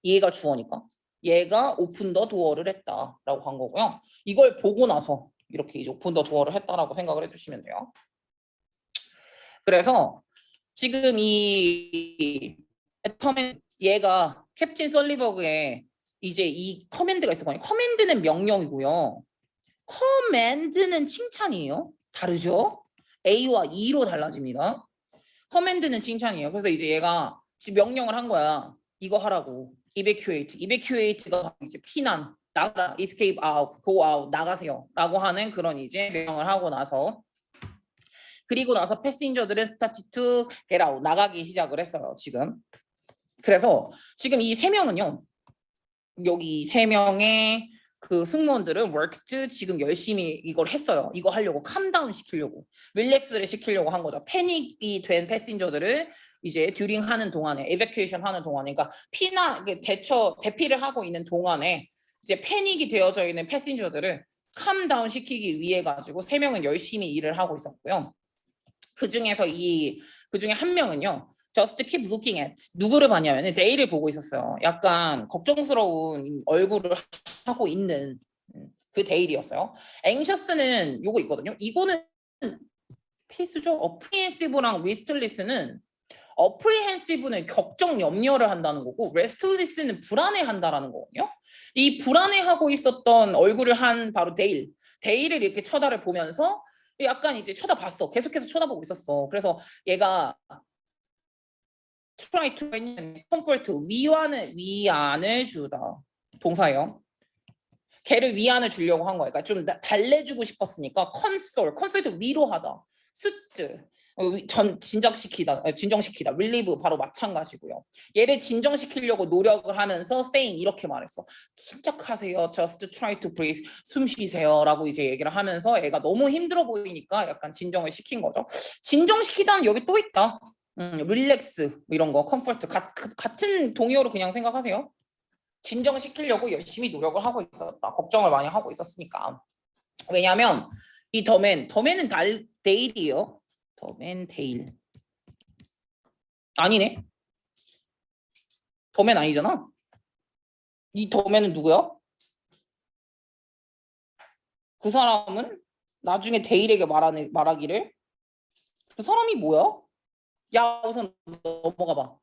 얘가 주어니까 얘가 오픈 더 도어를 했다라고 한 거고요. 이걸 보고 나서 이렇게 이제 오픈 더 도어를 했다라고 생각을 해주시면 돼요. 그래서 지금 이 애터맨 얘가 캡틴 설리버그의 이제 이 커맨드가 있었거든요. 커맨드는 명령이고요. 커맨드는 칭찬이에요. 다르죠? A와 E로 달라집니다. 커맨드는 칭찬이에요. 그래서 이제 얘가 지금 명령을 한 거야. 이거 하라고. evacuate. evacuate가 이제 피난, 나가라, escape out, go out, 나가세요. 라고 하는 그런 이제 명령을 하고 나서 그리고 나서 패신저들은 start to get out, 나가기 시작을 했어요. 지금. 그래서 지금 이 세 명은요. 여기 세 명의 그 승무원들은 worked 지금 열심히 이걸 했어요. 이거 하려고 캄다운 시키려고 릴렉스를 시키려고 한 거죠. 패닉이 된 패신저들을 이제 듀링 하는 동안에 에베큐에이션 하는 동안에 그러니까 대피를 하고 있는 동안에 이제 패닉이 되어져 있는 패신저들을 캄다운 시키기 위해 가지고 세 명은 열심히 일을 하고 있었고요. 그 중에 한 명은요. Just keep looking at 누구를 봤냐면 데이를 보고 있었어요. 약간 걱정스러운 얼굴을 하고 있는 그 데일이었어요. anxious는 요거 있거든요. 이거는 필수죠. apprehensive랑 restless는 apprehensive는 걱정 염려를 한다는 거고 restless는 불안해한다라는 거거든요. 이 불안해하고 있었던 얼굴을 한 바로 데일을 이렇게 쳐다보면서 약간 이제 쳐다봤어. 계속해서 쳐다보고 있었어. 그래서 얘가 try to comfort 위안을 주다 동사예요. 걔를 위안을 주려고 한 거예요. 그러니까 좀 달래주고 싶었으니까 console 위로하다, soothe 진정시키다, relieve 바로 마찬가지고요. 얘를 진정시키려고 노력을 하면서 saying 이렇게 말했어. 침착하세요. Just try to breathe. 숨 쉬세요라고 이제 얘기를 하면서 애가 너무 힘들어 보이니까 약간 진정을 시킨 거죠. 진정시키다는 여기 또 있다. 릴렉스 이런 거 컴포트 같은 동의어로 그냥 생각하세요. 진정시키려고 열심히 노력을 하고 있었다. 걱정을 많이 하고 있었으니까. 왜냐하면 이 더맨은 데일이에요. 더맨 데일 아니네. 더맨 아니잖아. 이 더맨은 누구야? 그 사람은 나중에 데일에게 말하기를 그 사람이 뭐야? 야 우선 넘어가 봐.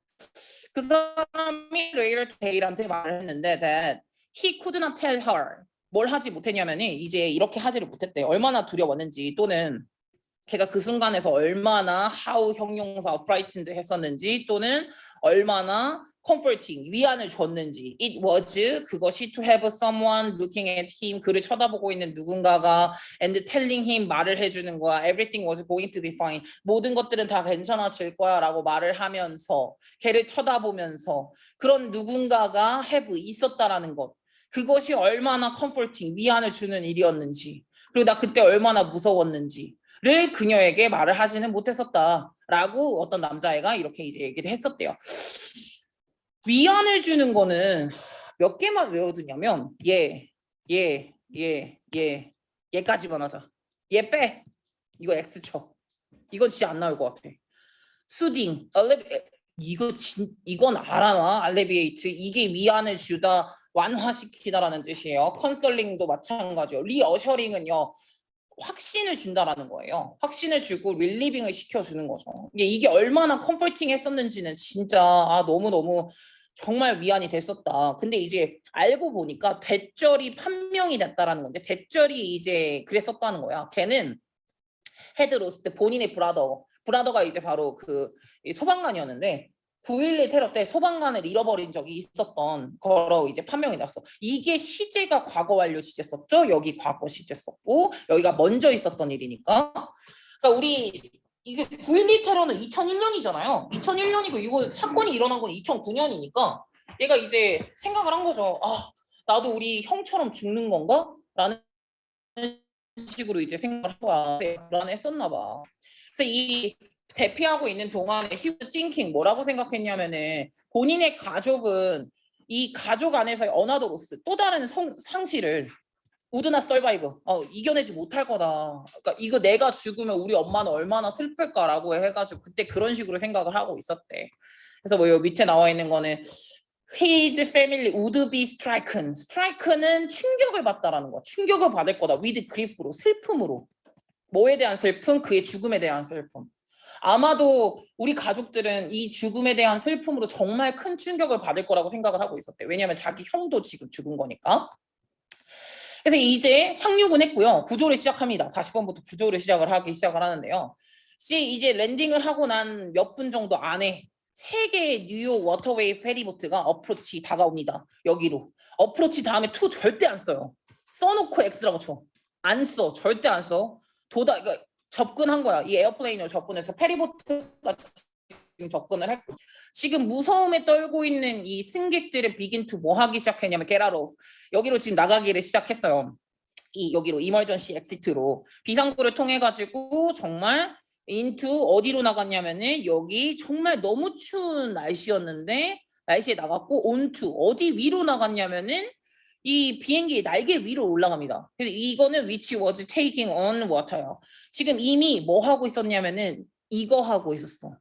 그 사람이 레이를 데일한테 말을 했는데 that he could not tell her 뭘 하지 못했냐면은 이제 이렇게 하지를 못했대. 얼마나 두려웠는지 또는 걔가 그 순간에서 얼마나 how 형용사 frightened 했었는지 또는 얼마나 comforting 위안을 줬는지 it was 그것이 to have someone looking at him 그를 쳐다보고 있는 누군가가 and telling him 말을 해주는 거야 everything was going to be fine 모든 것들은 다 괜찮아질 거야 라고 말을 하면서 걔를 쳐다보면서 그런 누군가가 have 있었다라는 것 그것이 얼마나 comforting 위안을 주는 일이었는지 그리고 나 그때 얼마나 무서웠는지 를 그녀에게 말을 하지는 못했었다라고 어떤 남자애가 이렇게 이제 얘기를 했었대요. 위안을 주는 거는 몇 개만 외워두냐면 얘까지만 하자. 얘 빼. 이거 X 쳐. 이건 진짜 안 나올 것 같아. 수딩, 이건 알아놔. 알레비에이트 이게 위안을 주다, 완화시키다라는 뜻이에요. 컨설링도 마찬가지요. 리어셔링은요. 확신을 준다라는 거예요. 확신을 주고 릴리빙을 시켜주는 거죠. 이게 얼마나 컴포팅 했었는지는 진짜 너무너무 정말 위안이 됐었다. 근데 이제 알고 보니까 대절이 판명이 됐다라는 건데 대절이 이제 그랬었다는 거야. 걔는 헤드로스트 본인의 브라더가 이제 바로 그 소방관이었는데 9.11 테러 때 소방관을 잃어버린 적이 있었던 거로 이제 판명이 났어. 이게 시제가 과거 완료 시제였었죠. 여기 과거 시제였었고 여기가 먼저 있었던 일이니까. 그러니까 우리 이게 9.12 테러는 2001년이잖아요. 2001년이고 이거 사건이 일어난 건 2009년이니까 얘가 이제 생각을 한 거죠. 나도 우리 형처럼 죽는 건가? 라는 식으로 이제 생각을 한 거야. 불안했었나 봐. 그래서 이 대피하고 있는 동안에 he was thinking 뭐라고 생각했냐면은 본인의 가족은 이 가족 안에서의 어나더 로스 또 다른 상실을 would not survive 이겨내지 못할 거다. 그러니까 이거 내가 죽으면 우리 엄마는 얼마나 슬플까라고 해가지고 그때 그런 식으로 생각을 하고 있었대. 그래서 뭐 여기 밑에 나와 있는 거는 his family would be stricken. strike는 충격을 받다라는 거. 충격을 받을 거다. with grief로 슬픔으로. 뭐에 대한 슬픔? 그의 죽음에 대한 슬픔. 아마도 우리 가족들은 이 죽음에 대한 슬픔으로 정말 큰 충격을 받을 거라고 생각을 하고 있었대. 왜냐하면 자기 형도 지금 죽은 거니까. 그래서 이제 착륙은 했고요. 구조를 시작합니다. 40번부터 구조를 시작을 하는데요. 이제 랜딩을 하고 난 몇 분 정도 안에 세 개의 뉴욕 워터웨이 페리보트가 어프로치 다가옵니다. 여기로. 어프로치 다음에 투 절대 안 써요. 써놓고 X라고 쳐. 안 써. 절대 안 써. 그러니까 접근한 거야. 이 에어플레인으로 접근해서 페리보트가 지금 접근을 했고 지금 무서움에 떨고 있는 이 승객들은 begin to 뭐 하기 시작했냐면 get out of 여기로 지금 나가기를 시작했어요. 여기로 이머전시 엑시트로 비상구를 통해 가지고 정말 into 어디로 나갔냐면은 여기 정말 너무 추운 날씨였는데 날씨에 나갔고 onto 어디 위로 나갔냐면은 이 비행기 날개 위로 올라갑니다. 그래서 이거는 which was taking on water요. 지금 이미 뭐 하고 있었냐면은 이거 하고 있었어.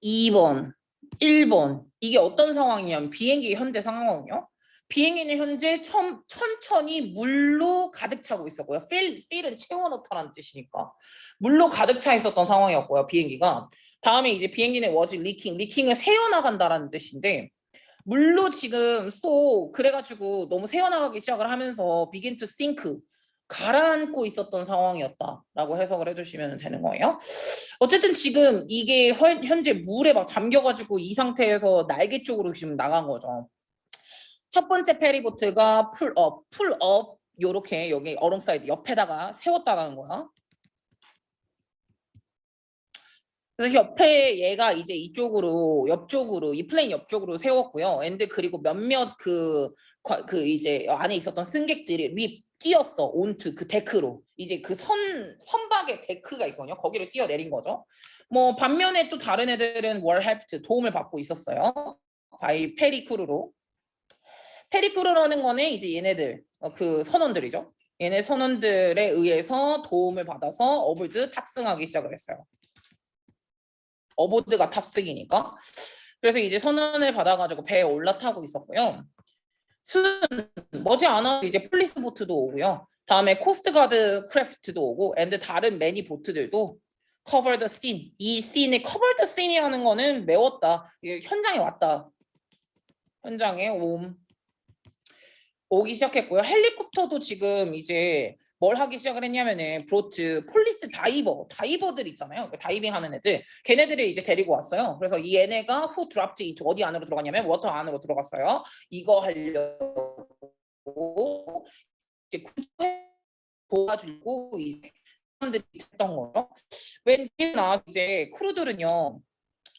2번, 1번 이게 어떤 상황이냐면 비행기 현재 상황은요. 비행기는 현재 천천히 물로 가득 차고 있었고요. fill은 채워넣다라는 뜻이니까 물로 가득 차 있었던 상황이었고요. 비행기가 다음에 이제 비행기는 was leaking을 새어나간다라는 뜻인데 물로 지금 그래가지고 너무 새어나가기 시작을 하면서 begin to sink 가라앉고 있었던 상황이었다라고 해석을 해주시면 되는 거예요. 어쨌든 지금 이게 현재 물에 막 잠겨가지고 이 상태에서 날개 쪽으로 지금 나간 거죠. 첫 번째 페리보트가 풀업 요렇게 여기 어롱사이드 옆에다가 세웠다라는 거야. 그래서 옆에 얘가 이제 옆쪽으로 이 플레인 옆쪽으로 세웠고요. 그리고 몇몇 이제 안에 있었던 승객들이 뛰었어. 온투 그 데크로 이제 그 선박에 데크가 있거든요. 거기를 뛰어내린 거죠. 뭐 반면에 또 다른 애들은 were helped 도움을 받고 있었어요. 바이 페리크루로. 페리크루라는 거는 이제 얘네들 그 선원들이죠. 얘네 선원들에 의해서 도움을 받아서 어보드 탑승하기 시작을 했어요. 어보드가 탑승이니까. 그래서 이제 선언을 받아가지고 배에 올라타고 있었고요. 머지않아 이제 폴리스 보트도 오고요. 다음에 코스트가드 크래프트도 오고, 다른 매니 보트들도 cover the scene. 이 씬에 cover the scene이라는 거는 메웠다. 현장에 왔다. 현장에 오기 시작했고요. 헬리콥터도 지금 이제 뭘 하기 시작을 했냐면은 폴리스 다이버들 있잖아요. 다이빙 하는 애들. 걔네들을 이제 데리고 왔어요. 그래서 이 얘네가 who dropped into 어디 안으로 들어갔냐면 워터 안으로 들어갔어요. 이거 하려고 이제 도와주고 이제 사람들이 했던 거죠. 웬나 이제 크루들은요.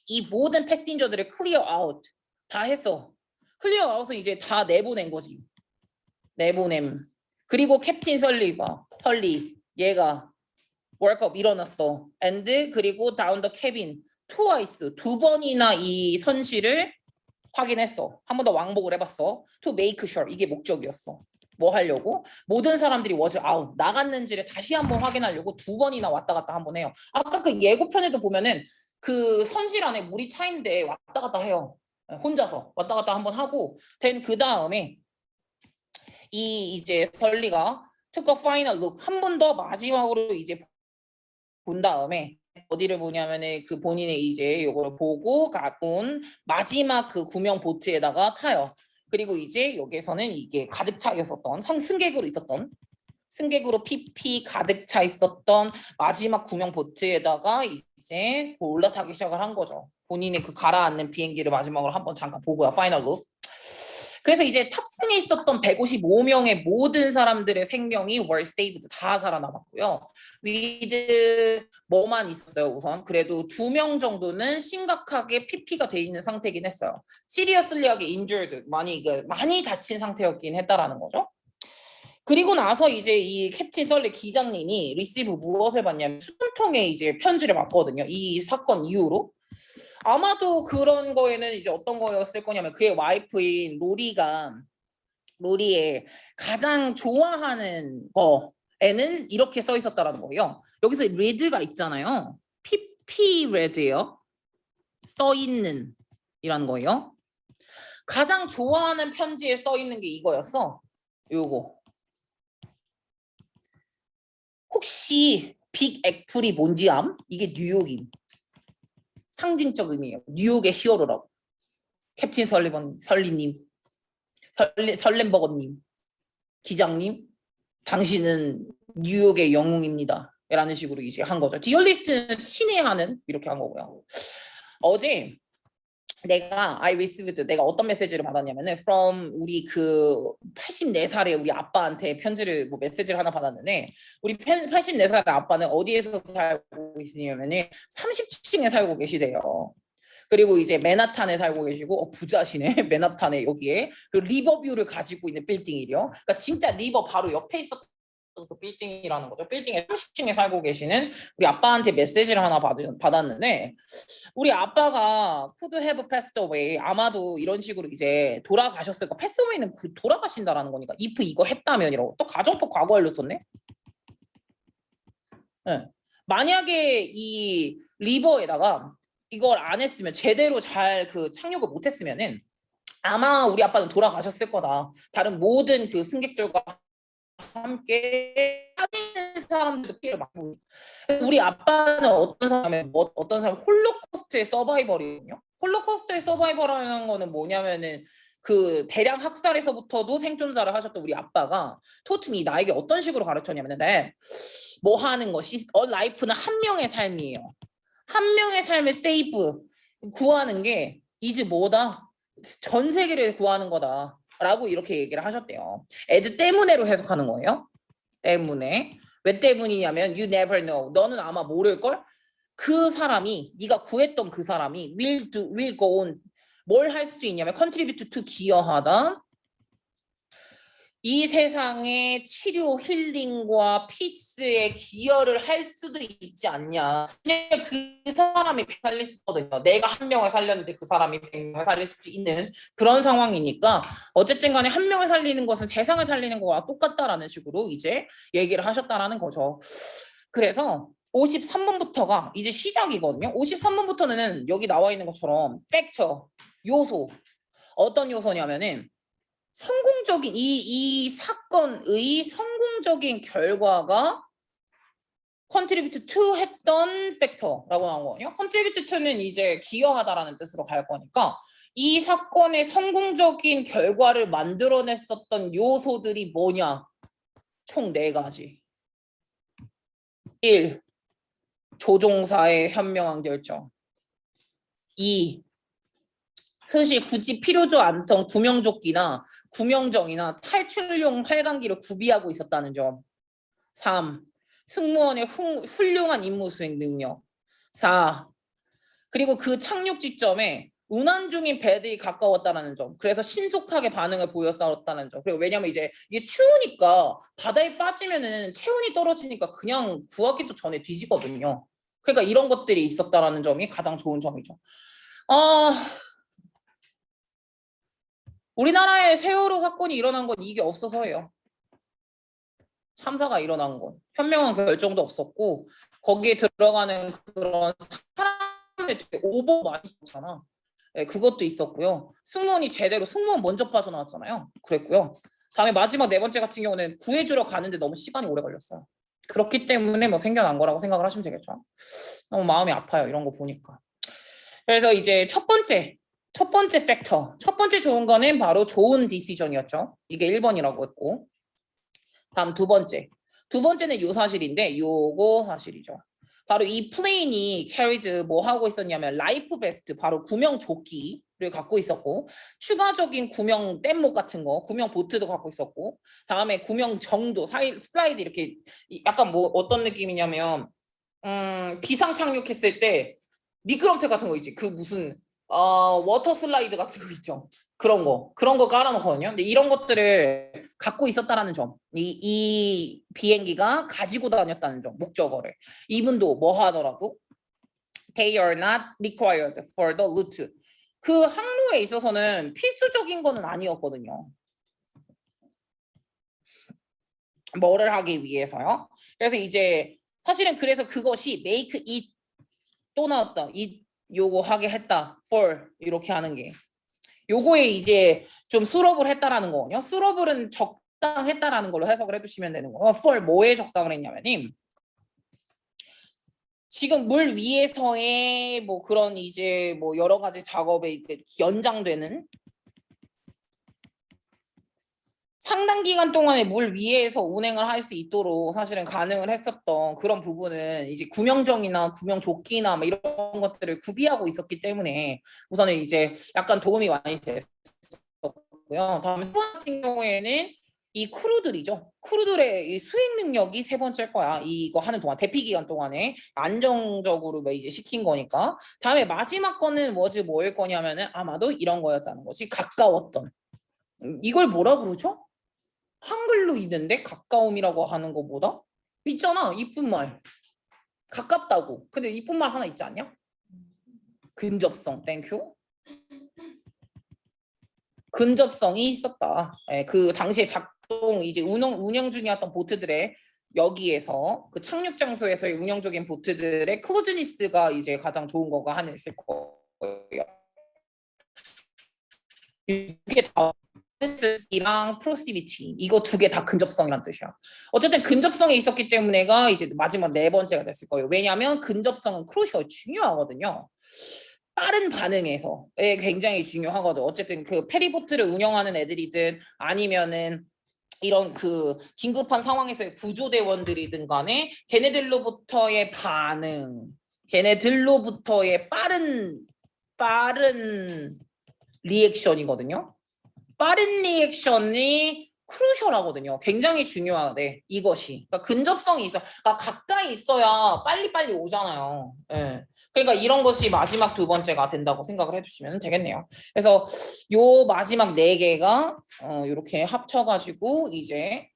이 모든 패신저들을 클리어 아웃 다 했어. 클리어 아웃은 이제 다 내보낸 거지. 내보냄. 그리고 캡틴 설리 얘가 월컵 일어났어. 그리고 다운 더 캐빈 트와이스 2번이나 이 선실을 확인했어. 한 번 더 왕복을 해봤어. to make sure 이게 목적이었어. 뭐 하려고? 모든 사람들이 was out 나갔는지를 다시 한번 확인하려고 2번이나 왔다 갔다 한번 해요. 아까 그 예고편에도 보면은 그 선실 안에 물이 차인데 왔다 갔다 해요. 혼자서 왔다 갔다 한번 하고 그 다음에 이제 설리가 took a final look 한 번 더 마지막으로 이제 본 다음에 어디를 보냐면은 그 본인의 이제 요걸 보고 온 마지막 그 구명 보트에다가 타요. 그리고 이제 여기에서는 이게 가득 차 있었던 승객으로 PP 가득 차 있었던 마지막 구명 보트에다가 이제 올라타기 시작을 한 거죠. 본인의 그 가라앉는 비행기를 마지막으로 한번 잠깐 보고요. 파이널 룩. 그래서 이제 탑승에 있었던 155명의 모든 사람들의 생명이 were saved 다 살아남았고요. 위드 뭐만 있었어요. 우선 그래도 2명 정도는 심각하게 PP가 돼 있는 상태긴 했어요. seriously하게 injured 많이 다친 상태였긴 했다라는 거죠. 그리고 나서 이제 이 캡틴 설리 기장님이 리시브 무엇을 받냐면 수통에 이제 편지를 받거든요. 이 사건 이후로. 아마도 그런 거에는 이제 어떤 거였을 거냐면 그의 와이프인 로리의 가장 좋아하는 거에는 이렇게 써 있었다라는 거예요. 여기서 레드가 있잖아요. PP 레드예요. 써 있는 이라는 거예요. 가장 좋아하는 편지에 써 있는 게 이거였어. 요거. 혹시 C 빅 애플이 뭔지 암? 이게 뉴욕임. 상징적 의미예요. 뉴욕의 히어로라고. 캡틴 설리님, 설렘버거님, 기장님, 당신은 뉴욕의 영웅입니다. 라는 식으로 이제 한 거죠. 디얼리스트는 친애하는 이렇게 한 거고요. 어제 내가 어떤 메시지를 받았냐면은 from 우리 그 84살의 우리 아빠한테 편지를 메시지를 하나 받았는데 우리 84살의 아빠는 어디에서 살고 있으냐면은 30층에 살고 계시대요. 그리고 이제 맨하탄에 살고 계시고 부자시네. 맨하탄에 여기에 그리고 리버뷰를 가지고 있는 빌딩이래요. 그러니까 진짜 리버 바로 옆에 있었던 그 빌딩이라는 거죠. 빌딩에 30층에 살고 계시는 우리 아빠한테 메시지를 하나 받았는데 우리 아빠가 could have passed away 아마도 이런 식으로 이제 돌아가셨을 거 pass away는 돌아가신다라는 거니까 if 이거 했다면이라고 또 가정법 과거일로 썼네. 네. 만약에 이 리버에다가 이걸 안 했으면 제대로 잘 그 착륙을 못 했으면은 아마 우리 아빠는 돌아가셨을 거다. 다른 모든 그 승객들과 함께 사는 사람들도 피해를 받고 우리 아빠는 어떤 사람 홀로코스트의 서바이벌이거든요. 홀로코스트의 서바이벌이라는 거는 뭐냐면은 그 대량 학살에서부터도 생존자를 하셨던 우리 아빠가 토트미 나에게 어떤 식으로 가르쳤냐면은 뭐 하는 것이 라이프는 한 명의 삶이에요. 한 명의 삶을 세이브 구하는 게 이제 뭐다? 전 세계를 구하는 거다. 라고 이렇게 얘기를 하셨대요. as 때문에로 해석하는 거예요. 때문에. 왜 때문이냐면 you never know. 너는 아마 모를걸? 그 사람이 네가 구했던 그 사람이 will go on. 뭘 할 수도 있냐면 contribute to 기여하다. 이 세상의 치료, 힐링과 피스에 기여를 할 수도 있지 않냐. 그 사람이 살릴 수 있거든요. 내가 한 명을 살렸는데 그 사람이 100명을 살릴 수 있는 그런 상황이니까 어쨌든 간에 한 명을 살리는 것은 세상을 살리는 거와 똑같다라는 식으로 이제 얘기를 하셨다라는 거죠. 그래서 53번부터가 이제 시작이거든요. 53번부터는 여기 나와 있는 것처럼 팩터, 요소. 어떤 요소냐면은 성공적인 이 사건의 성공적인 결과가 contribute to 했던 팩터라고 나온 거거든요. contribute to는 이제 기여하다라는 뜻으로 갈 거니까 이 사건의 성공적인 결과를 만들어냈었던 요소들이 뭐냐? 총 4가지. 1. 조종사의 현명한 결정. 2. 사실 굳이 필요도 않던 구명조끼나 구명정이나 탈출용 활강기를 구비하고 있었다는 점. 3. 승무원의 훌륭한 임무 수행 능력. 4. 그리고 그 착륙 지점에 운항 중인 배들이 가까웠다는 점. 그래서 신속하게 반응을 보였었다는 점. 그리고 왜냐면 이제 이게 추우니까 바다에 빠지면은 체온이 떨어지니까 그냥 구하기도 전에 뒤지거든요. 그러니까 이런 것들이 있었다라는 점이 가장 좋은 점이죠. 우리나라에 세월호 사건이 일어난 건 이게 없어서예요. 참사가 일어난 건 현명한 결정도 없었고 거기에 들어가는 그런 사람들 되게 오버 많이 있잖아. 네, 그것도 있었고요. 승무원 먼저 빠져나왔잖아요. 그랬고요. 다음에 마지막 4번째 같은 경우는 구해주러 가는데 너무 시간이 오래 걸렸어요. 그렇기 때문에 뭐 생겨난 거라고 생각을 하시면 되겠죠. 너무 마음이 아파요. 이런 거 보니까. 그래서 이제 첫 번째 팩터. 첫 번째 좋은 거는 바로 좋은 디시전이었죠. 이게 1번이라고 했고. 다음 두 번째는 요 사실인데 요거 사실이죠. 바로 이 플레인이 캐리드 뭐 하고 있었냐면 라이프 베스트 바로 구명조끼를 갖고 있었고 추가적인 구명 뗏목 같은 거 구명 보트도 갖고 있었고 다음에 구명정도 슬라이드 이렇게 약간 뭐 어떤 느낌이냐면 비상 착륙했을 때 미끄럼틀 같은 거 있지. 그 무슨 워터 슬라이드 같은 거 있죠. 그런 거 깔아놓거든요. 근데 이런 것들을 갖고 있었다라는 점, 이 비행기가 가지고 다녔다는 점, 목적어를. 이분도 뭐 하더라고? They are not required for the route. 그 항로에 있어서는 필수적인 거는 아니었거든요. 뭐를 하기 위해서요? 그래서 이제 사실은 그래서 그것이 make it 또 나왔다. it 요거 하게 했다. for 이렇게 하는 게. 요거에 이제 좀 수럽을 했다라는 거거든요. 수럽은 적당했다라는 걸로 해석을 해주시면 되는 거예요. for 뭐에 적당을 했냐면은 지금 물 위에서의 뭐 그런 이제 뭐 여러 가지 작업에 이렇게 연장되는 상당 기간 동안에 물 위에서 운행을 할 수 있도록 사실은 가능을 했었던 그런 부분은 이제 구명정이나 구명조끼나 뭐 이런 것들을 구비하고 있었기 때문에 우선은 이제 약간 도움이 많이 됐었고요. 다음에 세 번째 같은 경우에는 이 크루들이죠. 크루들의 이 수행 능력이 세 번째일 거야. 이거 하는 동안 대피 기간 동안에 안정적으로 뭐 이제 시킨 거니까. 다음에 마지막 거는 뭐일 거냐면은 아마도 이런 거였다는 거지. 가까웠던. 이걸 뭐라 그러죠? 한글로 있는데 가까움이라고 하는 거보다 있잖아. 이쁜 말. 가깝다고. 근데 이쁜 말 하나 있지 않냐? 근접성. 땡큐. 근접성이 있었다. 예, 그 당시에 작동 이제 운영 중이었던 보트들의 여기에서 그 착륙 장소에서의 운영적인 보트들의 크루즈니스가 이제 가장 좋은 거가 하나 있을 거예요. 이게 다 이랑 프로시비티 이거 두 개 다 근접성이란 뜻이야. 어쨌든 근접성이 있었기 때문에가 이제 마지막 네 번째가 됐을 거예요. 왜냐하면 근접성은 크루셜 중요하거든요. 빠른 반응에서 굉장히 중요하거든. 어쨌든 그 페리보트를 운영하는 애들이든 아니면은 이런 그 긴급한 상황에서의 구조대원들이든 간에 걔네들로부터의 반응, 걔네들로부터의 빠른 리액션이거든요. 빠른 리액션이 크루셜하거든요. 굉장히 중요하대 이것이. 그러니까 근접성이 있어. 그러니까 가까이 있어야 빨리빨리 오잖아요. 예. 그러니까 이런 것이 마지막 두 번째가 된다고 생각을 해주시면 되겠네요. 그래서 요 마지막 네 개가 이렇게 합쳐가지고 이제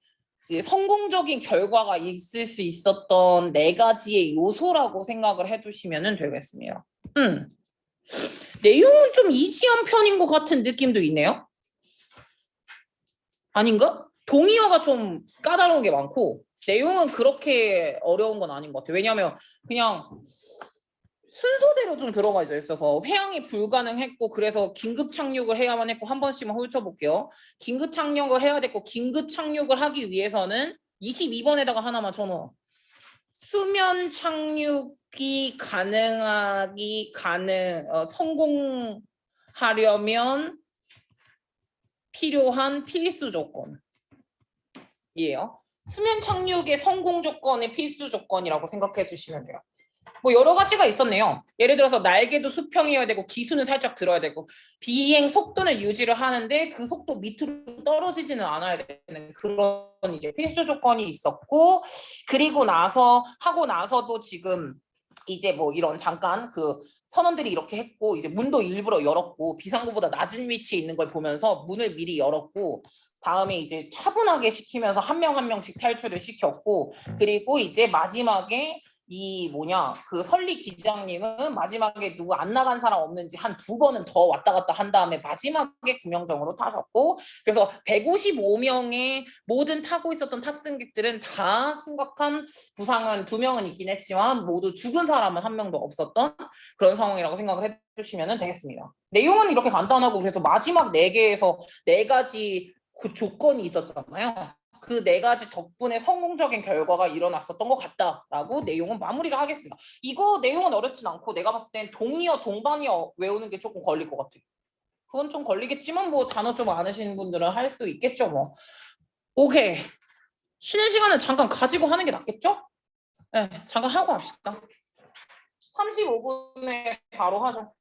성공적인 결과가 있을 수 있었던 네 가지의 요소라고 생각을 해주시면 되겠습니다. 내용은 좀 이지한 편인 것 같은 느낌도 있네요. 아닌가? 동의어가 좀 까다로운 게 많고 내용은 그렇게 어려운 건 아닌 것 같아요. 왜냐하면 그냥 순서대로 좀 들어가 있어서 회항이 불가능했고 그래서 긴급 착륙을 해야만 했고 한 번씩만 훑어볼게요. 긴급 착륙을 해야 됐고 긴급 착륙을 하기 위해서는 22번에다가 하나만 쳐넣어. 수면 착륙이 성공하려면 필요한 필수 조건이에요. 수면 착륙의 성공 조건의 필수 조건이라고 생각해 주시면 돼요. 뭐 여러 가지가 있었네요. 예를 들어서 날개도 수평이어야 되고 기수는 살짝 들어야 되고 비행 속도는 유지를 하는데 그 속도 밑으로 떨어지지는 않아야 되는 그런 이제 필수 조건이 있었고 그리고 나서 하고 나서도 지금 이제 뭐 이런 잠깐 그 선원들이 이렇게 했고 이제 문도 일부러 열었고 비상구보다 낮은 위치에 있는 걸 보면서 문을 미리 열었고 다음에 이제 차분하게 시키면서 한 명 한 명씩 탈출을 시켰고 그리고 이제 마지막에 그 설리 기장님은 마지막에 누구 안 나간 사람 없는지 한 두 번은 더 왔다 갔다 한 다음에 마지막에 구명정으로 타셨고 그래서 155명의 모든 타고 있었던 탑승객들은 다 심각한 부상은 2명은 있긴 했지만 모두 죽은 사람은 한 명도 없었던 그런 상황이라고 생각을 해주시면 되겠습니다. 내용은 이렇게 간단하고 그래서 마지막 4개에서 4가지 그 조건이 있었잖아요. 그 4가지 덕분에 성공적인 결과가 일어났었던 것 같다라고 내용은 마무리를 하겠습니다. 이거 내용은 어렵진 않고 내가 봤을 땐 동의어, 동반이어 외우는 게 조금 걸릴 것 같아요. 그건 좀 걸리겠지만 뭐 단어 좀 아시는 분들은 할 수 있겠죠 뭐. 오케이. 쉬는 시간은 잠깐 가지고 하는 게 낫겠죠? 네, 잠깐 하고 합시다. 35분에 바로 하죠.